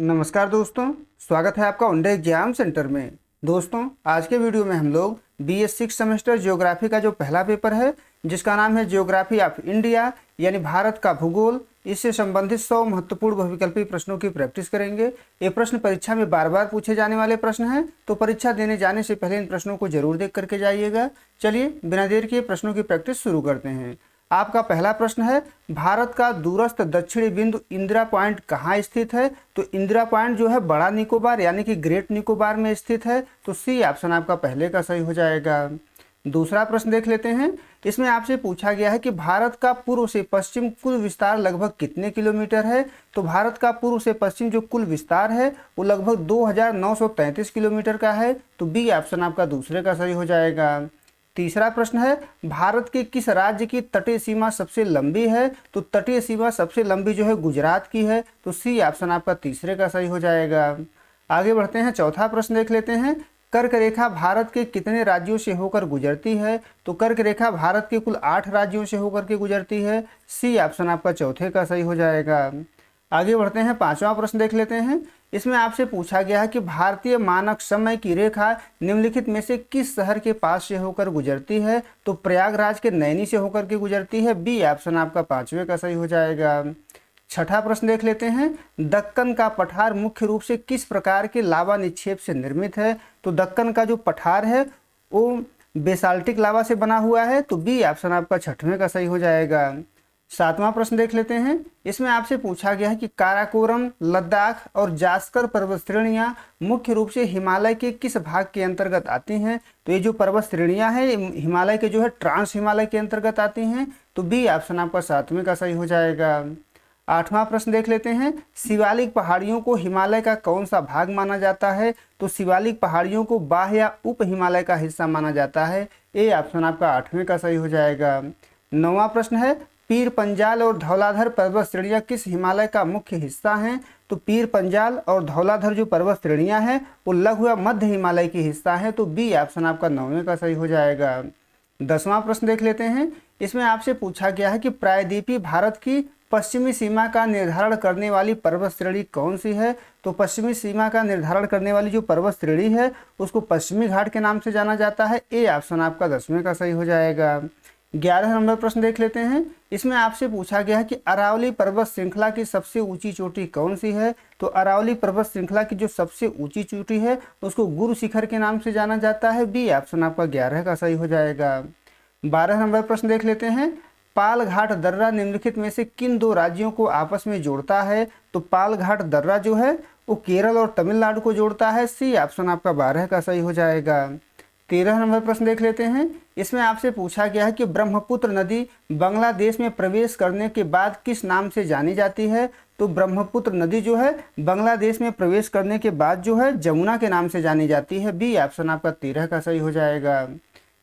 नमस्कार दोस्तों, स्वागत है आपका ओंडे एग्जाम सेंटर में। दोस्तों, आज के वीडियो में हम लोग BS 6 सेमेस्टर ज्योग्राफी का जो पहला पेपर है जिसका नाम है ज्योग्राफी ऑफ इंडिया यानी भारत का भूगोल, इससे संबंधित 100 महत्वपूर्ण बहुविकल्पी प्रश्नों की प्रैक्टिस करेंगे। ये प्रश्न परीक्षा में बार बार पूछे जाने वाले प्रश्न हैं, तो परीक्षा देने जाने से पहले इन प्रश्नों को जरूर देख करके जाइएगा। चलिए बिना देर किए प्रश्नों की प्रैक्टिस शुरू करते हैं। आपका पहला प्रश्न है, भारत का दूरस्थ दक्षिणी बिंदु इंदिरा पॉइंट कहाँ स्थित है? तो इंदिरा पॉइंट जो है बड़ा निकोबार यानी कि ग्रेट निकोबार में स्थित है। तो सी ऑप्शन आपका पहले का सही हो जाएगा। दूसरा प्रश्न देख लेते हैं। इसमें आपसे पूछा गया है कि भारत का पूर्व से पश्चिम कुल विस्तार लगभग कितने किलोमीटर है? तो भारत का पूर्व से पश्चिम जो कुल विस्तार है वो लगभग 2933 किलोमीटर का है। तो बी ऑप्शन आपका दूसरे का सही हो जाएगा। तीसरा प्रश्न है, भारत के किस राज्य की तटीय सीमा सबसे लंबी है? तो तटीय सीमा सबसे लंबी जो है गुजरात की है। तो सी ऑप्शन आपका तीसरे का सही हो जाएगा। आगे बढ़ते हैं, चौथा प्रश्न देख लेते हैं। कर्क रेखा भारत के कितने राज्यों से होकर गुजरती है? तो कर्क रेखा भारत के कुल 8 राज्यों से होकर के गुजरती है। सी ऑप्शन आपका चौथे का सही हो जाएगा। आगे बढ़ते हैं, पांचवा प्रश्न देख लेते हैं। इसमें आपसे पूछा गया है कि भारतीय मानक समय की रेखा निम्नलिखित में से किस शहर के पास से होकर गुजरती है? तो प्रयागराज के नैनी से होकर के गुजरती है। बी ऑप्शन आपका पांचवे का सही हो जाएगा। छठा प्रश्न देख लेते हैं। दक्कन का पठार मुख्य रूप से किस प्रकार के लावा निक्षेप से निर्मित है? तो दक्कन का जो पठार है वो बेसाल्टिक लावा से बना हुआ है। तो बी ऑप्शन आपका छठवें का सही हो जाएगा। सातवां प्रश्न देख लेते हैं। इसमें आपसे पूछा गया है कि काराकोरम, लद्दाख और जास्कर पर्वत श्रेणियां मुख्य रूप से हिमालय के किस भाग के अंतर्गत आती हैं? तो ये जो पर्वत श्रेणियां हैं हिमालय के जो है ट्रांस हिमालय के अंतर्गत आती हैं। तो बी ऑप्शन आपका सातवें का सही हो जाएगा। आठवां प्रश्न देख लेते हैं। शिवालिक पहाड़ियों को हिमालय का कौन सा भाग माना जाता है? तो शिवालिक पहाड़ियों को बाह्य या उप हिमालय का हिस्सा माना जाता है। ए ऑप्शन आपका आठवें का सही हो जाएगा। नौवां प्रश्न है, पीर पंजाल और धौलाधर पर्वत श्रेणियां किस हिमालय का मुख्य हिस्सा हैं? तो पीर पंजाल और धौलाधर जो पर्वत श्रेणियां हैं वो लघु या मध्य हिमालय की हिस्सा है। तो बी ऑप्शन आपका नौवें का सही हो जाएगा। 10वां प्रश्न देख लेते हैं। इसमें आपसे पूछा गया है कि प्रायद्वीपीय भारत की पश्चिमी सीमा का निर्धारण करने वाली पर्वत श्रेणी कौन सी है? तो पश्चिमी सीमा का निर्धारण करने वाली जो पर्वत श्रेणी है उसको पश्चिमी घाट के नाम से जाना जाता है। ए ऑप्शन आपका 10वें का सही हो जाएगा। 11 नंबर प्रश्न देख लेते हैं। इसमें आपसे पूछा गया है कि अरावली पर्वत श्रृंखला की सबसे ऊंची चोटी कौन सी है? तो अरावली पर्वत श्रृंखला की जो सबसे ऊंची चोटी है उसको गुरु शिखर के नाम से जाना जाता है। बी ऑप्शन आपका 11 का सही हो जाएगा। 12 नंबर प्रश्न देख लेते हैं। पाल घाट दर्रा निम्नलिखित में से किन दो राज्यों को आपस में जोड़ता है? तो पाल घाट दर्रा जो है वो केरल और तमिलनाडु को जोड़ता है। सी ऑप्शन आपका 12 का सही हो जाएगा। 13 नंबर प्रश्न देख लेते हैं। इसमें आपसे पूछा गया है कि ब्रह्मपुत्र नदी बांग्लादेश में प्रवेश करने के बाद किस नाम से जानी जाती है? तो ब्रह्मपुत्र नदी जो है बांग्लादेश में प्रवेश करने के बाद जो है जमुना के नाम से जानी जाती है। बी ऑप्शन आपका 13 का सही हो जाएगा।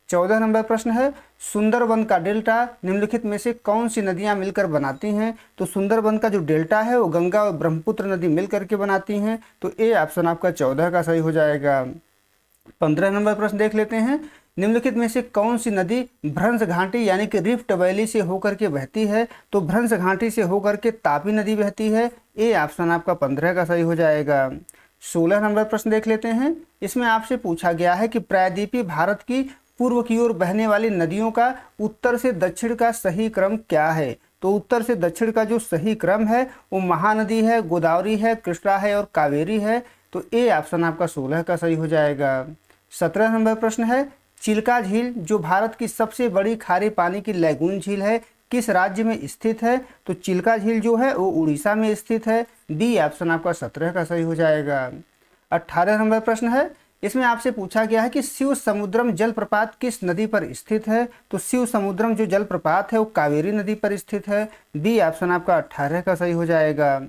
14 नंबर प्रश्न है, सुंदरबन का डेल्टा निम्नलिखित में से कौन सी नदियां मिलकर बनाती हैं? तो सुंदरबन का जो डेल्टा है वो गंगा और ब्रह्मपुत्र नदी मिलकर के बनाती हैं। तो ए ऑप्शन आपका 14 का सही हो जाएगा। 15 नंबर प्रश्न देख लेते हैं। निम्नलिखित में से कौन सी नदी भ्रंश घाटी यानी कि रिफ्ट वैली से होकर के बहती है? तो भ्रंश घाटी से होकर के तापी नदी बहती है। ए ऑप्शन आपका 15 का सही हो जाएगा। 16 नंबर प्रश्न देख लेते हैं। इसमें आपसे पूछा गया है कि प्रायद्वीपीय भारत की पूर्व की ओर बहने वाली नदियों का उत्तर से दक्षिण का सही क्रम क्या है? तो उत्तर से दक्षिण का जो सही क्रम है वो महानदी है, गोदावरी है, कृष्णा है और कावेरी है। तो ए ऑप्शन आपका 16 का सही हो जाएगा। 17 नंबर प्रश्न है, चिल्का झील जो भारत की सबसे बड़ी खारे पानी की लैगून झील है किस राज्य में स्थित है? तो चिल्का झील जो है वो उड़ीसा में स्थित है। बी ऑप्शन आपका 17 का सही हो जाएगा। 18 नंबर प्रश्न है। इसमें आपसे पूछा गया है कि शिव समुद्रम जलप्रपात किस नदी पर स्थित है? तो शिव समुद्रम जो जलप्रपात है वो कावेरी नदी पर स्थित है। बी ऑप्शन आपका 18 का सही हो जाएगा।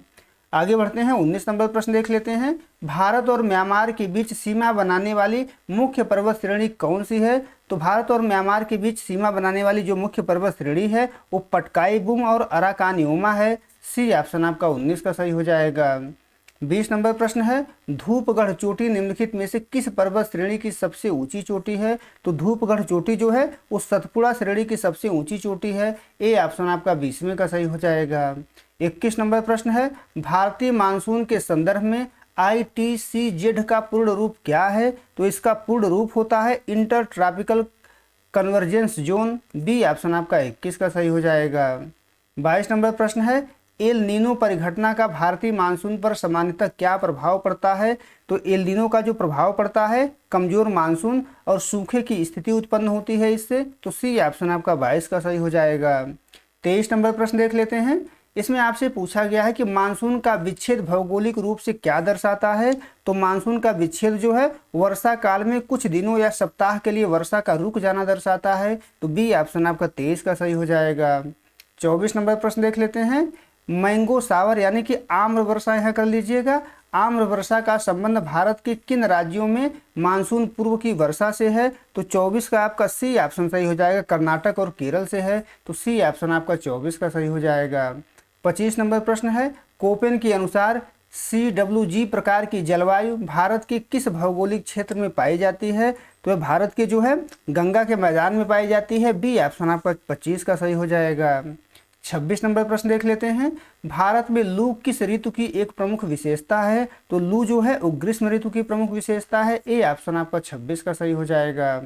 आगे बढ़ते हैं, 19 नंबर प्रश्न देख लेते हैं। भारत और म्यांमार के बीच सीमा बनाने वाली मुख्य पर्वत श्रेणी कौन सी है? तो भारत और म्यांमार के बीच सीमा बनाने वाली जो मुख्य पर्वत श्रेणी है वो पटकाई बुम और अराकानियोमा है। सी ऑप्शन आपका 19 का सही हो जाएगा। 20 नंबर प्रश्न है, धूपगढ़ चोटी निम्नलिखित में से किस पर्वत श्रेणी की सबसे ऊंची चोटी है? तो धूपगढ़ चोटी जो है वो सतपुड़ा श्रेणी की सबसे ऊंची चोटी है। ए ऑप्शन आपका 20वें का सही हो जाएगा। 21 नंबर प्रश्न है, भारतीय मानसून के संदर्भ में ITCZ का पूर्ण रूप क्या है? तो इसका पूर्ण रूप होता है inter tropical convergence zone. B option आपका 21 का सही हो जाएगा। 22 नंबर प्रश्न है, एल नीनो परिघटना का भारतीय मानसून पर सामान्यतः क्या प्रभाव पड़ता है? तो एल नीनो का जो प्रभाव पड़ता है, कमजोर मानसून और सूखे की स्थिति उत्पन्न होती है इससे। तो सी ऑप्शन आपका 22 का सही हो जाएगा। 23 नंबर प्रश्न देख लेते हैं। इसमें आपसे पूछा गया है कि मानसून का विच्छेद भौगोलिक रूप से क्या दर्शाता है? तो मानसून का विच्छेद जो है वर्षा काल में कुछ दिनों या सप्ताह के लिए वर्षा का रुक जाना दर्शाता है। तो बी ऑप्शन आपका 23 का सही हो जाएगा। 24 नंबर प्रश्न देख लेते हैं। मैंगो सावर यानी कि आम्र वर्षा यहाँ कर लीजिएगा। आम्र वर्षा का संबंध भारत के किन राज्यों में मानसून पूर्व की वर्षा से है? तो 24 का आपका सी ऑप्शन सही हो जाएगा, कर्नाटक और केरल से है। तो सी ऑप्शन आपका 24 का सही हो जाएगा। 25 नंबर प्रश्न है, कोपेन के अनुसार CWG प्रकार की जलवायु भारत के किस भौगोलिक क्षेत्र में पाई जाती है? तो भारत के जो है गंगा के मैदान में पाई जाती है। बी ऑप्शन आपका 25 का सही हो जाएगा। 26 नंबर प्रश्न देख लेते हैं। भारत में लू किस ऋतु की एक प्रमुख विशेषता है? तो लू जो है वो ग्रीष्म ऋतु की प्रमुख विशेषता है। ए ऑप्शन आपका 26 का सही हो जाएगा।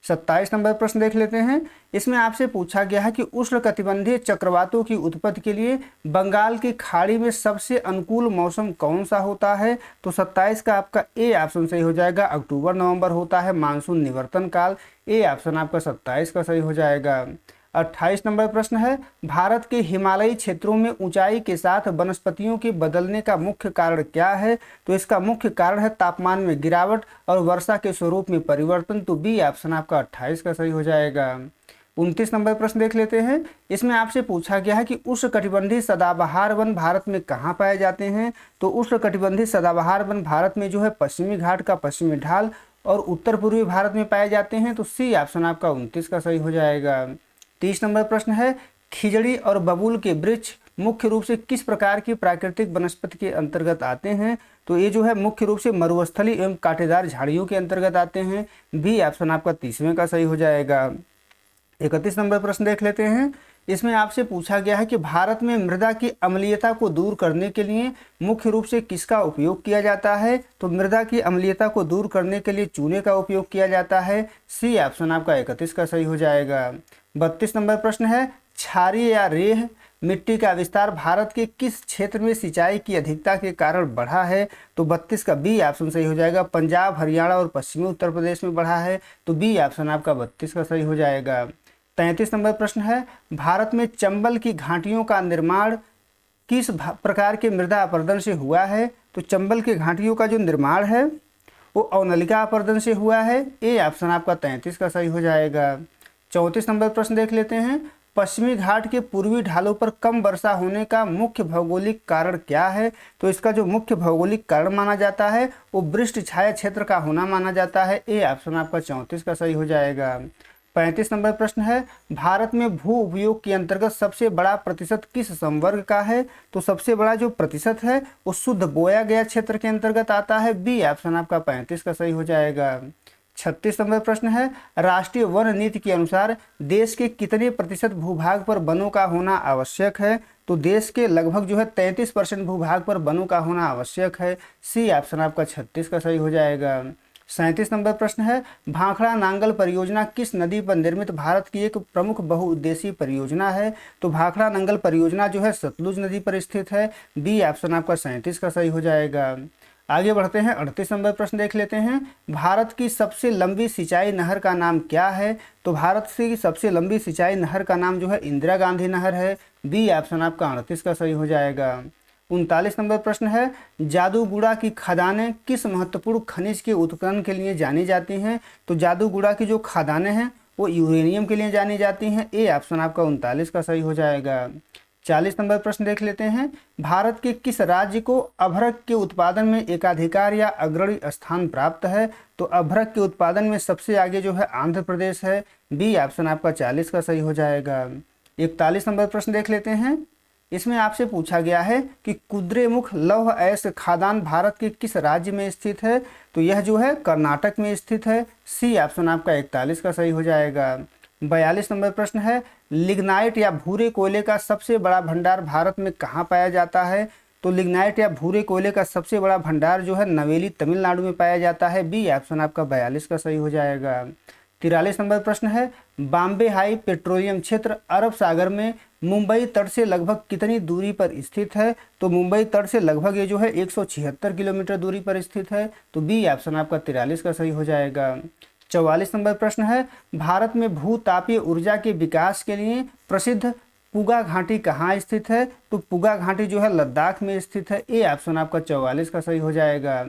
27 नंबर प्रश्न देख लेते हैं। इसमें आपसे पूछा गया है कि उष्णकटिबंधीय चक्रवातों की उत्पत्ति के लिए बंगाल की खाड़ी में सबसे अनुकूल मौसम कौन सा होता है? तो 27 का आपका ए ऑप्शन सही हो जाएगा, अक्टूबर नवंबर होता है मानसून निवर्तन काल। ए ऑप्शन आपका 27 का सही हो जाएगा। 28 नंबर प्रश्न है, भारत के हिमालयी क्षेत्रों में ऊंचाई के साथ वनस्पतियों के बदलने का मुख्य कारण क्या है? तो इसका मुख्य कारण है तापमान में गिरावट और वर्षा के स्वरूप में परिवर्तन। तो बी ऑप्शन आपका 28 का सही हो जाएगा। 29 नंबर प्रश्न देख लेते हैं। इसमें आपसे पूछा गया है कि उष्णकटिबंधीय सदाबहार वन भारत में कहाँ पाए जाते हैं? तो उष्णकटिबंधीय सदाबहार वन भारत में जो है पश्चिमी घाट का पश्चिमी ढाल और उत्तर पूर्वी भारत में पाए जाते हैं। तो सी ऑप्शन आपका 29 का सही हो जाएगा। 30 नंबर प्रश्न है, खिजड़ी और बबूल के वृक्ष मुख्य रूप से किस प्रकार की प्राकृतिक वनस्पति के अंतर्गत आते हैं? तो ये जो है मुख्य रूप से मरुस्थली एवं कांटेदार झाड़ियों के अंतर्गत आते हैं। बी ऑप्शन आपका 30वें का सही हो जाएगा। 31 नंबर प्रश्न देख लेते हैं। इसमें आपसे पूछा गया है कि भारत में मृदा की अम्लीयता को दूर करने के लिए मुख्य रूप से किसका उपयोग किया जाता है? तो मृदा की अम्लीयता को दूर करने के लिए चूने का उपयोग किया जाता है। सी ऑप्शन आपका 31 का सही हो जाएगा। 32 नंबर प्रश्न है, क्षारीय या रेह मिट्टी का विस्तार भारत के किस क्षेत्र में सिंचाई की अधिकता के कारण बढ़ा है? तो 32 का बी ऑप्शन सही हो जाएगा, पंजाब हरियाणा और पश्चिमी उत्तर प्रदेश में बढ़ा है। तो बी ऑप्शन आपका 32 का सही हो जाएगा। 33 नंबर प्रश्न है, भारत में चंबल की घाटियों का निर्माण किस प्रकार के मृदा अपरदन से हुआ है? तो चंबल की घाटियों का जो निर्माण है वो अवनलिका अपरदन से हुआ है। ए ऑप्शन आपका 33 का सही हो जाएगा। 34 नंबर प्रश्न देख लेते हैं। पश्चिमी घाट के पूर्वी ढालों पर कम वर्षा होने का मुख्य भौगोलिक कारण क्या है? तो इसका जो मुख्य भौगोलिक कारण माना जाता है वो वृष्टि छाया क्षेत्र का होना माना जाता है। ए ऑप्शन आपका 34 का सही हो जाएगा। 35 नंबर प्रश्न है, भारत में भू उपयोग के अंतर्गत सबसे बड़ा प्रतिशत किस संवर्ग का है? तो सबसे बड़ा जो प्रतिशत है वो शुद्ध बोया गया क्षेत्र के अंतर्गत आता है। बी ऑप्शन आपका 35 का सही हो जाएगा। 36 नंबर प्रश्न है, राष्ट्रीय वन नीति के अनुसार देश के कितने प्रतिशत भूभाग पर वनों का होना आवश्यक है? तो देश के लगभग जो है 33% भूभाग पर वनों का होना आवश्यक है। सी ऑप्शन आपका 36 का सही हो जाएगा। 37 नंबर प्रश्न है, भाखड़ा नांगल परियोजना किस नदी पर निर्मित भारत की एक प्रमुख बहुउद्देशीय परियोजना है? तो भाखड़ा नांगल परियोजना जो है सतलुज नदी पर स्थित है। बी ऑप्शन आपका 37 का सही हो जाएगा। आगे बढ़ते हैं, 38 नंबर प्रश्न देख लेते हैं। भारत की सबसे लंबी सिंचाई नहर का नाम क्या है? तो भारत की सबसे लंबी सिंचाई नहर का नाम जो है इंदिरा गांधी नहर है। बी ऑप्शन आपका 38 का सही हो जाएगा। 39 नंबर प्रश्न है, जादूगुड़ा की खदानें किस महत्वपूर्ण खनिज के उत्खनन के लिए जानी जाती हैं? तो जादूगुड़ा की जो खदानें हैं वो यूरेनियम के लिए जानी जाती हैं। ए ऑप्शन आपका 39 का सही हो जाएगा। 40 नंबर प्रश्न देख लेते हैं। भारत के किस राज्य को अभ्रक के उत्पादन में एकाधिकार या अग्रणी स्थान प्राप्त है? तो अभ्रक के उत्पादन में सबसे आगे जो है आंध्र प्रदेश है। बी ऑप्शन आपका 40 का सही हो जाएगा। 41 नंबर प्रश्न देख लेते हैं। इसमें आपसे पूछा गया है कि कुद्रेमुख लौह अयस्क खदान भारत के किस राज्य में स्थित है? तो यह जो है कर्नाटक में स्थित है। सी ऑप्शन आपका 41 का सही हो जाएगा। 42 नंबर प्रश्न है, लिग्नाइट या भूरे कोयले का सबसे बड़ा भंडार भारत में कहाँ पाया जाता है? तो लिग्नाइट या भूरे कोयले का सबसे बड़ा भंडार जो है नवेली तमिलनाडु में पाया जाता है। बी ऑप्शन आपका 42 का सही हो जाएगा। 43 नंबर प्रश्न है, बॉम्बे हाई पेट्रोलियम क्षेत्र अरब सागर में मुंबई तट से लगभग कितनी दूरी पर स्थित है? तो मुंबई तट से लगभग ये जो है 176 किलोमीटर दूरी पर स्थित है। तो बी ऑप्शन आपका 43 का सही हो जाएगा। 44 नंबर प्रश्न है, भारत में भूतापीय ऊर्जा के विकास के लिए प्रसिद्ध पुगा घाटी कहाँ स्थित है? तो पुगा घाटी जो है लद्दाख में स्थित है। ए ऑप्शन आपका 44 का सही हो जाएगा।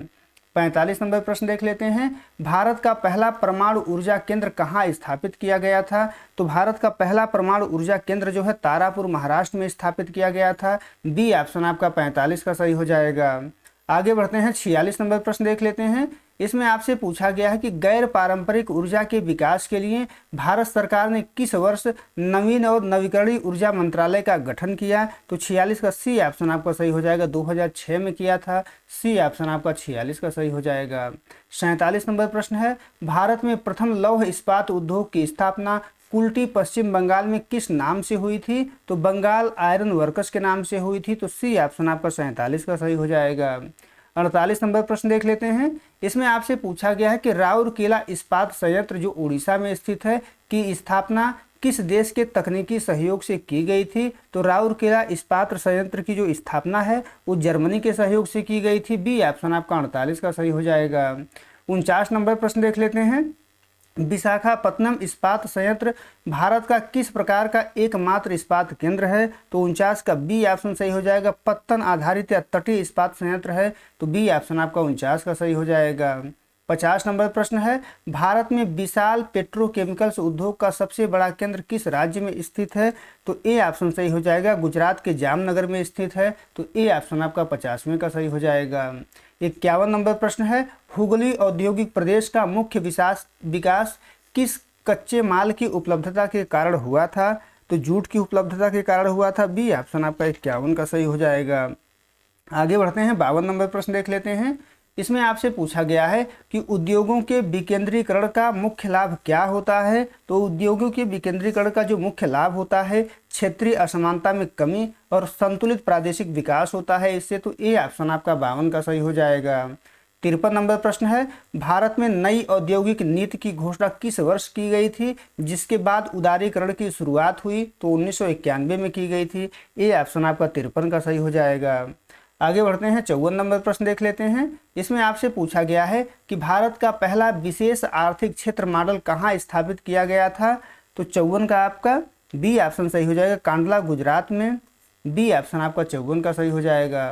45 नंबर प्रश्न देख लेते हैं, भारत का पहला परमाणु ऊर्जा केंद्र कहाँ स्थापित किया गया था? तो भारत का पहला परमाणु ऊर्जा केंद्र जो है तारापुर महाराष्ट्र में स्थापित किया गया था। बी ऑप्शन आपका 45 का सही हो जाएगा। आगे बढ़ते हैं, 46 नंबर प्रश्न देख लेते हैं। इसमें आपसे पूछा गया है कि गैर पारंपरिक ऊर्जा के विकास के लिए भारत सरकार ने किस वर्ष नवीन और नवीकरणीय ऊर्जा मंत्रालय का गठन किया? तो 46 का सी ऑप्शन आपका सही हो जाएगा। 2006 में किया था। सी ऑप्शन आपका 46 का सही हो जाएगा। 47 नंबर प्रश्न है, भारत में प्रथम लौह इस्पात उद्योग की स्थापना कुल्टी पश्चिम बंगाल में किस नाम से हुई थी? तो बंगाल आयरन वर्कर्स के नाम से हुई थी। तो सी ऑप्शन आपका 47 का सही हो जाएगा। 48 नंबर प्रश्न देख लेते हैं। इसमें आपसे पूछा गया है कि राउरकेला इस्पात संयंत्र जो उड़ीसा में स्थित है की स्थापना किस देश के तकनीकी सहयोग से की गई थी? तो राउरकेला इस्पात संयंत्र की जो स्थापना है वो जर्मनी के सहयोग से की गई थी। बी ऑप्शन आपका 48 का सही हो जाएगा। 49 नंबर प्रश्न देख लेते हैं, विशाखापत्तनम इस्पात संयंत्र भारत का किस प्रकार का एकमात्र इस्पात केंद्र है? तो 49 का बी ऑप्शन सही हो जाएगा। पत्तन आधारित या तटीय इस्पात संयंत्र है। तो बी ऑप्शन आपका 49 का सही हो जाएगा। 50 नंबर प्रश्न है, भारत में विशाल पेट्रोकेमिकल्स उद्योग का सबसे बड़ा केंद्र किस राज्य में स्थित है? तो ए ऑप्शन सही हो जाएगा। गुजरात के जामनगर में स्थित है। तो ए ऑप्शन आपका 50वें का सही हो जाएगा। 51 नंबर प्रश्न है, हुगली औद्योगिक प्रदेश का मुख्य विकास किस कच्चे माल की उपलब्धता के कारण हुआ था? तो जूट की उपलब्धता के कारण हुआ था। बी ऑप्शन आपका 51 का सही हो जाएगा। आगे बढ़ते हैं, 52 नंबर प्रश्न देख लेते हैं। इसमें आपसे पूछा गया है कि उद्योगों के विकेंद्रीकरण का मुख्य लाभ क्या होता है? तो उद्योगों के विकेंद्रीकरण का जो मुख्य लाभ होता है क्षेत्रीय असमानता में कमी और संतुलित प्रादेशिक विकास होता है इससे। तो ए ऑप्शन आपका 52 का सही हो जाएगा। 53 नंबर प्रश्न है, भारत में नई औद्योगिक नीति की घोषणा किस वर्ष की गई थी जिसके बाद उदारीकरण की शुरुआत हुई? तो 1991 में की गई थी। ए ऑप्शन आपका 53 का सही हो जाएगा। आगे बढ़ते हैं, 54 नंबर प्रश्न देख लेते हैं। इसमें आपसे पूछा गया है कि भारत का पहला विशेष आर्थिक क्षेत्र मॉडल कहाँ स्थापित किया गया था? तो 54 का आपका बी ऑप्शन सही हो जाएगा। कांडला गुजरात में। बी ऑप्शन आपका 54 का सही हो जाएगा।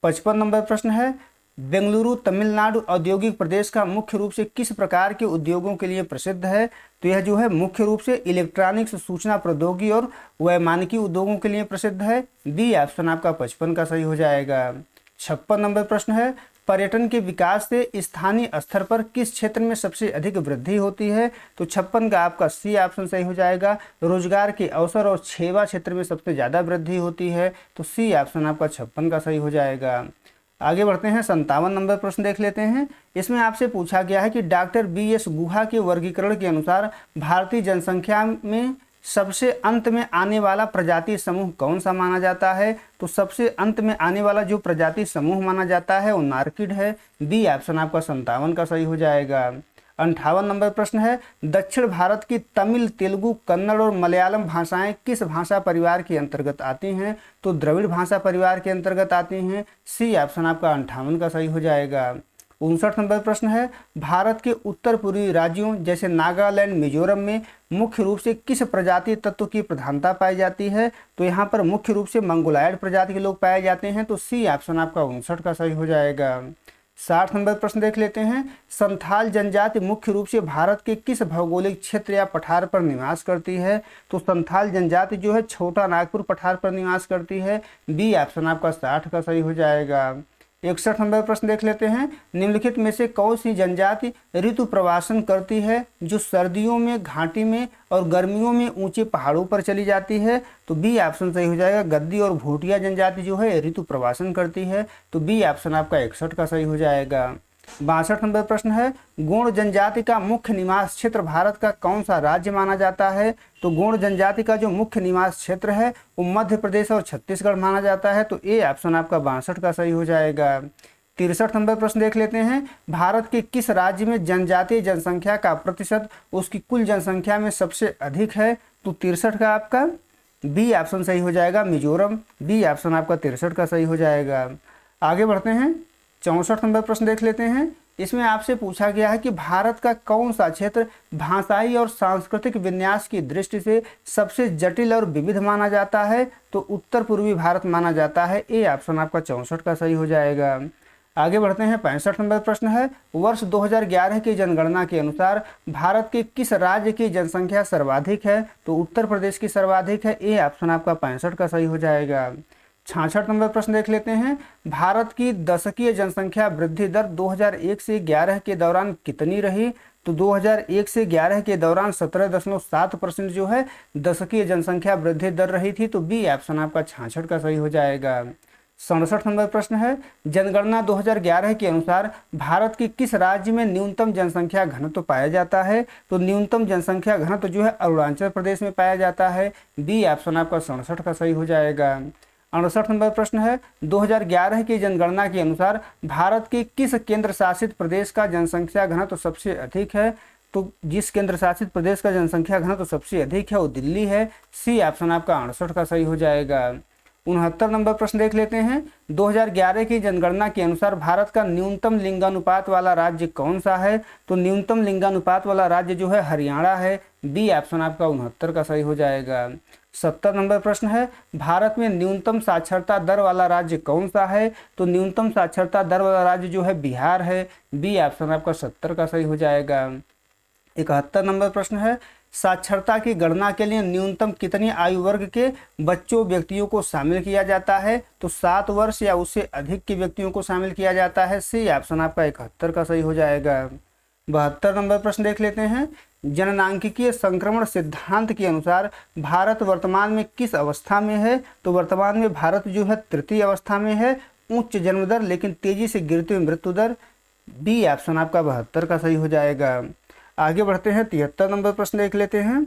55 नंबर प्रश्न है, बेंगलुरु तमिलनाडु औद्योगिक प्रदेश का मुख्य रूप से किस प्रकार के उद्योगों के लिए प्रसिद्ध है? तो यह जो है मुख्य रूप से इलेक्ट्रॉनिक्स, सूचना प्रौद्योगिकी और वैमानिकी उद्योगों के लिए प्रसिद्ध है। बी ऑप्शन आपका 55 का सही हो जाएगा। 56 नंबर प्रश्न है, पर्यटन के विकास से स्थानीय स्तर पर किस क्षेत्र में सबसे अधिक वृद्धि होती है? तो 56 का आपका सी ऑप्शन सही हो जाएगा। रोजगार के अवसर और सेवा क्षेत्र में सबसे ज़्यादा वृद्धि होती है। तो सी ऑप्शन आपका 56 का सही हो जाएगा। आगे बढ़ते हैं, 57 नंबर प्रश्न देख लेते हैं। इसमें आपसे पूछा गया है कि डॉक्टर बी.एस. गुहा के वर्गीकरण के अनुसार भारतीय जनसंख्या में सबसे अंत में आने वाला प्रजाति समूह कौन सा माना जाता है? तो सबसे अंत में आने वाला जो प्रजाति समूह माना जाता है वो नार्किड है। बी ऑप्शन आपका 57 का सही हो जाएगा। 58 नंबर प्रश्न है, दक्षिण भारत की तमिल, तेलुगु, कन्नड़ और मलयालम भाषाएं किस भाषा परिवार के अंतर्गत आती हैं? तो द्रविड़ भाषा परिवार के अंतर्गत आती हैं। सी ऑप्शन आपका 58 का सही हो जाएगा। 59 नंबर प्रश्न है, भारत के उत्तर पूर्वी राज्यों जैसे नागालैंड, मिजोरम में मुख्य रूप से किस प्रजाति तत्व की प्रधानता पाई जाती है? तो यहाँ पर मुख्य रूप से मंगोलायड प्रजाति के लोग पाए जाते हैं। तो सी ऑप्शन आपका 59 का सही हो जाएगा। 60 नंबर प्रश्न देख लेते हैं, संथाल जनजाति मुख्य रूप से भारत के किस भौगोलिक क्षेत्र या पठार पर निवास करती है? तो संथाल जनजाति जो है छोटा नागपुर पठार पर निवास करती है। बी ऑप्शन आपका 60 का सही हो जाएगा। 61 नंबर प्रश्न देख लेते हैं। निम्नलिखित में से कौन सी जनजाति ऋतु प्रवासन करती है जो सर्दियों में घाटी में और गर्मियों में ऊंचे पहाड़ों पर चली जाती है? तो बी ऑप्शन सही हो जाएगा। गद्दी और भोटिया जनजाति जो है ऋतु प्रवासन करती है, तो बी ऑप्शन आपका 61 का सही हो जाएगा। 62 नंबर प्रश्न है, गोंड जनजाति का मुख्य निवास क्षेत्र भारत का कौन सा राज्य माना जाता है? तो गोंड जनजाति का जो मुख्य निवास क्षेत्र है वो मध्य प्रदेश और छत्तीसगढ़ माना जाता है, तो ए ऑप्शन आपका 62 का सही हो जाएगा। 63 नंबर प्रश्न देख लेते हैं। भारत के किस राज्य में जनजातीय जनसंख्या का प्रतिशत उसकी कुल जनसंख्या में सबसे अधिक है? तो 63 का आपका बी ऑप्शन सही हो जाएगा, मिजोरम। बी ऑप्शन आपका 63 का सही हो जाएगा। आगे बढ़ते हैं। 64 नंबर प्रश्न देख लेते हैं। इसमें आपसे पूछा गया है कि भारत का कौन सा क्षेत्र भाषाई और सांस्कृतिक विन्यास की दृष्टि से सबसे जटिल और विविध माना जाता है? तो उत्तर पूर्वी भारत माना जाता है। ए ऑप्शन आपका 64 का सही हो जाएगा। आगे बढ़ते हैं। 65 नंबर प्रश्न है, वर्ष 2011 की जनगणना के अनुसार भारत के किस राज्य की जनसंख्या सर्वाधिक है? तो उत्तर प्रदेश की सर्वाधिक है। ए ऑप्शन आपका 65 का सही हो जाएगा। 66 नंबर प्रश्न देख लेते हैं। भारत की दशकीय जनसंख्या वृद्धि दर 2001 से 11 के दौरान कितनी रही? तो 2001 से 11 के दौरान 17.7% जो है दशकीय जनसंख्या वृद्धि दर रही थी, तो बी ऑप्शन आपका 66 का सही हो जाएगा। 67 नंबर प्रश्न है, जनगणना 2011 के अनुसार भारत के किस राज्य में न्यूनतम जनसंख्या घनत्व पाया जाता है? तो न्यूनतम जनसंख्या घनत्व जो है अरुणाचल प्रदेश में पाया जाता है। बी ऑप्शन आपका 67 का सही हो जाएगा। 68 नंबर प्रश्न है, 2011 की जनगणना के अनुसार भारत के किस केंद्र शासित प्रदेश का जनसंख्या घनत्व सबसे अधिक है? तो जिस केंद्र शासित प्रदेश का जनसंख्या घनत्व सबसे अधिक है वो दिल्ली है। सी ऑप्शन आपका 68 का सही हो जाएगा। 69 नंबर प्रश्न देख लेते हैं। 2011 की जनगणना के अनुसार भारत का न्यूनतम लिंगानुपात वाला राज्य कौन सा है? तो न्यूनतम लिंगानुपात वाला राज्य जो है हरियाणा है। बी ऑप्शन आपका 69 का सही हो जाएगा। 70 नंबर प्रश्न है, भारत में न्यूनतम साक्षरता दर वाला राज्य कौन सा है? तो न्यूनतम साक्षरता दर वाला राज्य जो है बिहार है। बी ऑप्शन आपका 70 का सही हो जाएगा। 71 नंबर प्रश्न है, साक्षरता की गणना के लिए न्यूनतम कितनी आयु वर्ग के बच्चों व्यक्तियों को शामिल किया जाता है? तो 7 वर्ष या उससे अधिक के व्यक्तियों को शामिल किया जाता है। सी ऑप्शन आपका 71 का सही हो जाएगा। 72 नंबर प्रश्न देख लेते हैं। जननांकिकीय संक्रमण सिद्धांत के अनुसार भारत वर्तमान में किस अवस्था में है? तो वर्तमान में भारत जो है तृतीय अवस्था में है। उच्च जन्म दर लेकिन तेजी से गिरती हुई मृत्यु दर। बी ऑप्शन आपका 72 का सही हो जाएगा। आगे बढ़ते हैं। 73 नंबर प्रश्न देख लेते हैं।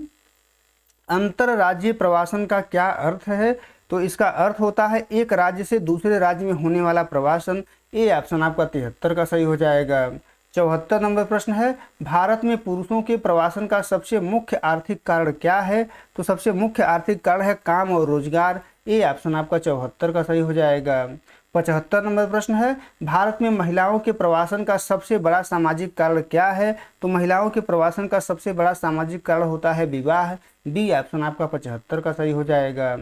अंतरराज्यीय प्रवासन का क्या अर्थ है? तो इसका अर्थ होता है एक राज्य से दूसरे राज्य में होने वाला प्रवासन। ए ऑप्शन आपका 73 का सही हो जाएगा। 74 नंबर प्रश्न है, भारत में पुरुषों के प्रवासन का सबसे मुख्य आर्थिक कारण क्या है? तो सबसे मुख्य आर्थिक कारण है काम और रोजगार। ए ऑप्शन आपका 74 का सही हो जाएगा। 75 नंबर प्रश्न है, भारत में महिलाओं के प्रवासन का सबसे बड़ा सामाजिक कारण क्या है? तो महिलाओं के प्रवासन का सबसे बड़ा सामाजिक कारण होता है विवाह। बी ऑप्शन आपका 75 का सही हो जाएगा।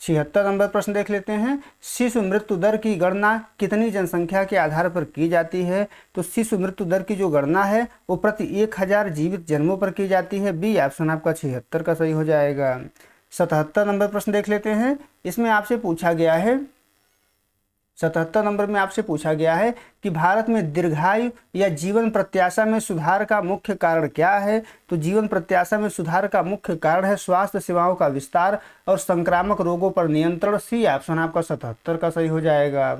76 नंबर प्रश्न देख लेते हैं। शिशु मृत्यु दर की गणना कितनी जनसंख्या के आधार पर की जाती है? तो शिशु मृत्यु दर की जो गणना है वो प्रति 1000 जीवित जन्मों पर की जाती है। बी ऑप्शन आपका 76 का सही हो जाएगा। 77 नंबर प्रश्न देख लेते हैं। इसमें आपसे पूछा गया है 77 नंबर में आपसे पूछा गया है कि भारत में दीर्घायु या जीवन प्रत्याशा में सुधार का मुख्य कारण क्या है? तो जीवन प्रत्याशा में सुधार का मुख्य कारण है स्वास्थ्य सेवाओं का विस्तार और संक्रामक रोगों पर नियंत्रण। सी ऑप्शन आपका 77 का सही हो जाएगा।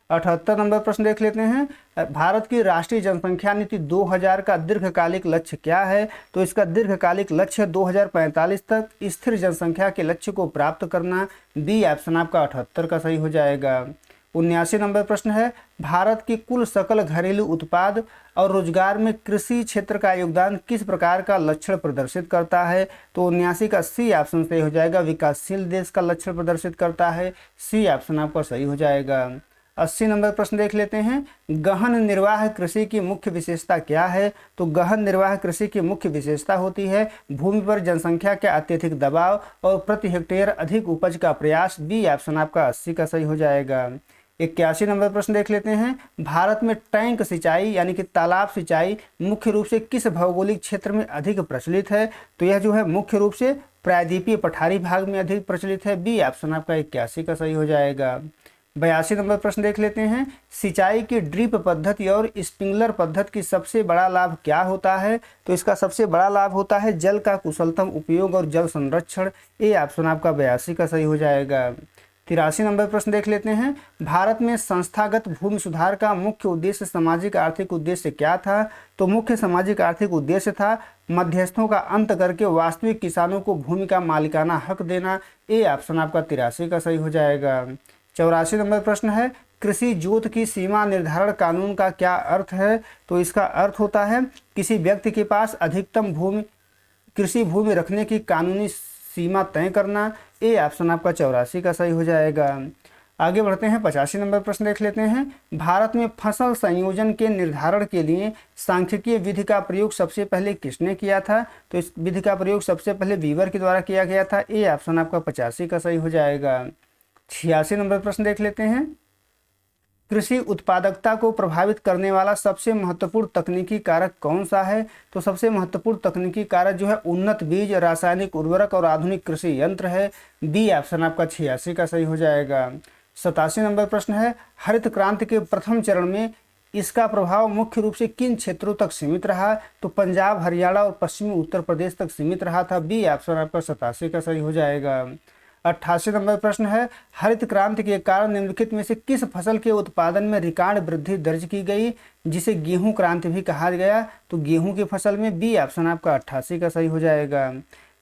78 नंबर प्रश्न देख लेते हैं। भारत की राष्ट्रीय जनसंख्या नीति 2000 का दीर्घकालिक लक्ष्य क्या है? तो इसका दीर्घकालिक लक्ष्य 2045 तक स्थिर जनसंख्या के लक्ष्य को प्राप्त करना। बी ऑप्शन आपका 78 का सही हो जाएगा। 79 नंबर प्रश्न है, भारत की कुल सकल घरेलू उत्पाद और रोजगार में कृषि क्षेत्र का योगदान किस प्रकार का लक्षण प्रदर्शित करता है? तो 79 का सी ऑप्शन सही हो जाएगा, विकासशील देश का लक्षण प्रदर्शित करता है। सी ऑप्शन आपका सही हो जाएगा। 80 नंबर प्रश्न देख लेते हैं। गहन निर्वाह कृषि की मुख्य विशेषता क्या है? तो गहन निर्वाह कृषि की मुख्य विशेषता होती है भूमि पर जनसंख्या का अत्यधिक दबाव और प्रति हेक्टेयर अधिक उपज का प्रयास। बी ऑप्शन आपका 80 का सही हो जाएगा। 81 नंबर प्रश्न देख लेते हैं। भारत में टैंक सिंचाई यानी कि तालाब सिंचाई मुख्य रूप से किस भौगोलिक क्षेत्र में अधिक प्रचलित है? तो यह जो है मुख्य रूप से प्रायद्वीपीय पठारी भाग में अधिक प्रचलित है। बी ऑप्शन आपका 81 का सही हो जाएगा। 82 नंबर प्रश्न देख लेते हैं, सिंचाई की ड्रिप पद्धति और स्प्रिंकलर पद्धति की सबसे बड़ा लाभ क्या होता है? तो इसका सबसे बड़ा लाभ होता है जल का कुशलतम उपयोग और जल संरक्षण। ए ऑप्शन आपका 82 का सही हो जाएगा। 83 नंबर प्रश्न देख लेते हैं, भारत में संस्थागत भूमि सुधार का मुख्य उद्देश्य सामाजिक आर्थिक उद्देश्य क्या था? तो मुख्य सामाजिक आर्थिक उद्देश्य था मध्यस्थों का अंत करके वास्तविक किसानों को भूमि का मालिकाना हक देना। ए ऑप्शन आपका 83 का सही हो जाएगा। 84 नंबर प्रश्न है, कृषि जोत की सीमा निर्धारण कानून का क्या अर्थ है? तो इसका अर्थ होता है किसी व्यक्ति के पास अधिकतम कृषि भूमि रखने की कानूनी सीमा तय करना। ए ऑप्शन आपका 84 का सही हो जाएगा। आगे बढ़ते हैं, 85 नंबर प्रश्न देख लेते हैं, भारत में फसल संयोजन के निर्धारण के लिए सांख्यिकीय विधि का प्रयोग सबसे पहले किसने किया था? तो इस विधि का प्रयोग सबसे पहले वीवर के द्वारा किया गया था। ए ऑप्शन आपका 85 का सही हो जाएगा। 86 नंबर प्रश्न देख लेते हैं, कृषि उत्पादकता को प्रभावित करने वाला सबसे महत्वपूर्ण तकनीकी कारक कौन सा है? तो सबसे महत्वपूर्ण तकनीकी कारक जो है उन्नत बीज, रासायनिक उर्वरक और आधुनिक कृषि यंत्र है। बी ऑप्शन आपका 86 का सही हो जाएगा। 87 नंबर प्रश्न है, हरित क्रांति के प्रथम चरण में इसका प्रभाव मुख्य रूप से किन क्षेत्रों तक सीमित रहा? तो पंजाब, हरियाणा और पश्चिमी उत्तर प्रदेश तक सीमित रहा था। बी ऑप्शन आपका 87 का सही हो जाएगा। 88 नंबर प्रश्न है, हरित क्रांति के कारण निम्नलिखित में से किस फसल के उत्पादन में रिकॉर्ड वृद्धि दर्ज की गई, जिसे गेहूं क्रांति भी कहा गया? तो गेहूं की फसल में बी ऑप्शन आपका 88 का सही हो जाएगा।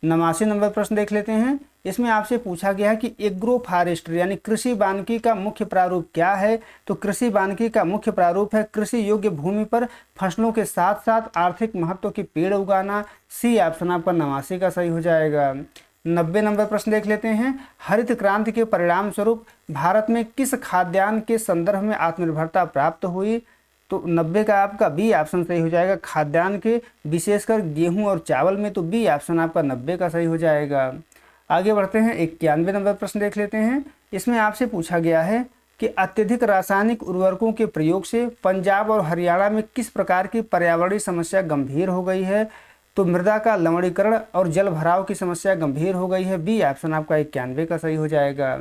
89 नंबर प्रश्न देख लेते हैं, इसमें आपसे पूछा गया है कि एग्रो फॉरेस्ट्री यानी कृषि वानिकी का मुख्य प्रारूप क्या है? तो कृषि वानिकी का मुख्य प्रारूप है कृषि योग्य भूमि पर फसलों के साथ साथ आर्थिक महत्व के पेड़ उगाना। सी ऑप्शन आपका 89 का सही हो जाएगा। 90 नंबर प्रश्न देख लेते हैं, हरित क्रांति के परिणाम स्वरूप भारत में किस खाद्यान्न के संदर्भ में आत्मनिर्भरता प्राप्त हुई? तो 90 का आपका बी ऑप्शन सही हो जाएगा। खाद्यान्न के विशेषकर गेहूं और चावल में, तो बी ऑप्शन आपका 90 का सही हो जाएगा। आगे बढ़ते हैं, 91 नंबर प्रश्न देख लेते हैं, इसमें आपसे पूछा गया है कि अत्यधिक रासायनिक उर्वरकों के प्रयोग से पंजाब और हरियाणा में किस प्रकार की पर्यावरणीय समस्या गंभीर हो गई है? तो मृदा का लवणीकरण और जल भराव की समस्या गंभीर हो गई है। बी ऑप्शन आपका 91 का सही हो जाएगा।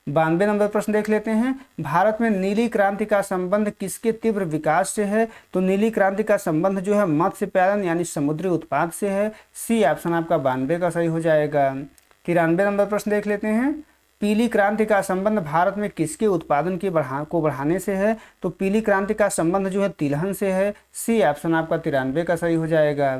92 नंबर प्रश्न देख लेते हैं, भारत में नीली क्रांति का संबंध किसके तीव्र विकास से है? तो नीली क्रांति का संबंध जो है मत्स्य पालन यानी समुद्री उत्पाद से है। सी ऑप्शन आपका 92 का सही हो जाएगा। 93 नंबर प्रश्न देख लेते हैं, पीली क्रांति का संबंध भारत में किसके उत्पादन को बढ़ाने से है? तो पीली क्रांति का संबंध जो है तिलहन से है। सी ऑप्शन आपका 93 का सही हो जाएगा।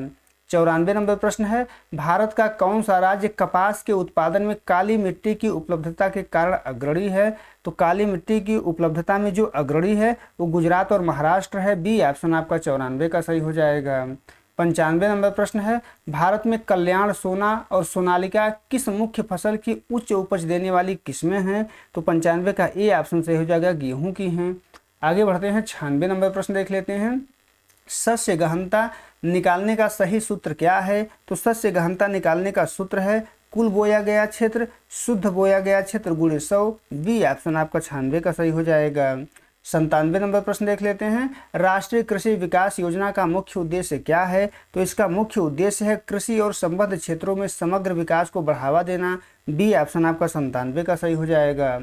94 नंबर प्रश्न है, भारत का कौन सा राज्य कपास के उत्पादन में काली मिट्टी की उपलब्धता के कारण अग्रणी है? तो काली मिट्टी की उपलब्धता में जो अग्रणी है वो गुजरात और महाराष्ट्र है। बी ऑप्शन आपका 94 का सही हो जाएगा। 95 नंबर प्रश्न है, भारत में कल्याण सोना और सोनालिका किस मुख्य फसल की उच्च उपज देने वाली किस्में हैं? तो 95 का ए ऑप्शन सही हो जाएगा, गेहूं की हैं। आगे बढ़ते हैं, 96 नंबर प्रश्न देख लेते हैं, सस्य गहनता निकालने का सही सूत्र क्या है? तो सस्य गहनता निकालने का सूत्र है कुल बोया गया क्षेत्र, शुद्ध बोया गया क्षेत्र गुणे 100। बी ऑप्शन आपका 96 का सही हो जाएगा। 97 नंबर प्रश्न देख लेते हैं, राष्ट्रीय कृषि विकास योजना का मुख्य उद्देश्य क्या है? तो इसका मुख्य उद्देश्य है कृषि और संबद्ध क्षेत्रों में समग्र विकास को बढ़ावा देना। बी ऑप्शन आपका 97 का सही हो जाएगा।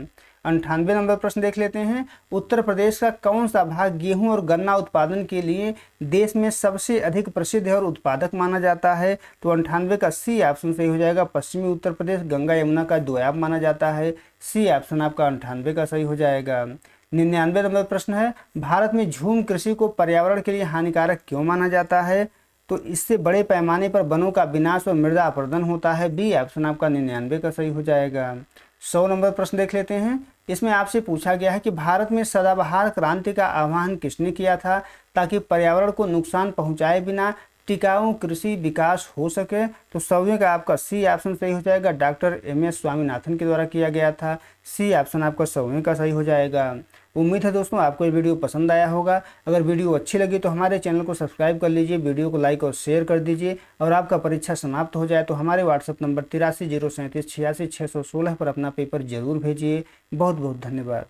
98 नंबर प्रश्न देख लेते हैं, उत्तर प्रदेश का कौन सा भाग गेहूं और गन्ना उत्पादन के लिए देश में सबसे अधिक प्रसिद्ध और उत्पादक माना जाता है? तो 98 का सी ऑप्शन सही हो जाएगा, पश्चिमी उत्तर प्रदेश गंगा यमुना का द्वयाब माना जाता है। सी ऑप्शन आपका 98 का सही हो जाएगा। 99 नंबर प्रश्न है, भारत में झूम कृषि को पर्यावरण के लिए हानिकारक क्यों माना जाता है? तो इससे बड़े पैमाने पर वनों का विनाश और मृदा अपरदन होता है। बी ऑप्शन आपका 99 का सही हो जाएगा। 100 नंबर प्रश्न देख लेते हैं, इसमें आपसे पूछा गया है कि भारत में सदाबहार क्रांति का आह्वान किसने किया था ताकि पर्यावरण को नुकसान पहुंचाए बिना टिकाऊ कृषि विकास हो सके? तो 100वें का आपका सी ऑप्शन सही हो जाएगा, डॉक्टर एम.एस. स्वामीनाथन के द्वारा किया गया था। सी ऑप्शन आपका 100वें का सही हो जाएगा। उम्मीद है दोस्तों आपको ये वीडियो पसंद आया होगा। अगर वीडियो अच्छी लगी तो हमारे चैनल को सब्सक्राइब कर लीजिए, वीडियो को लाइक और शेयर कर दीजिए। और आपका परीक्षा समाप्त हो जाए तो हमारे व्हाट्सएप नंबर 83 037 86 616 पर अपना पेपर जरूर भेजिए। बहुत बहुत धन्यवाद।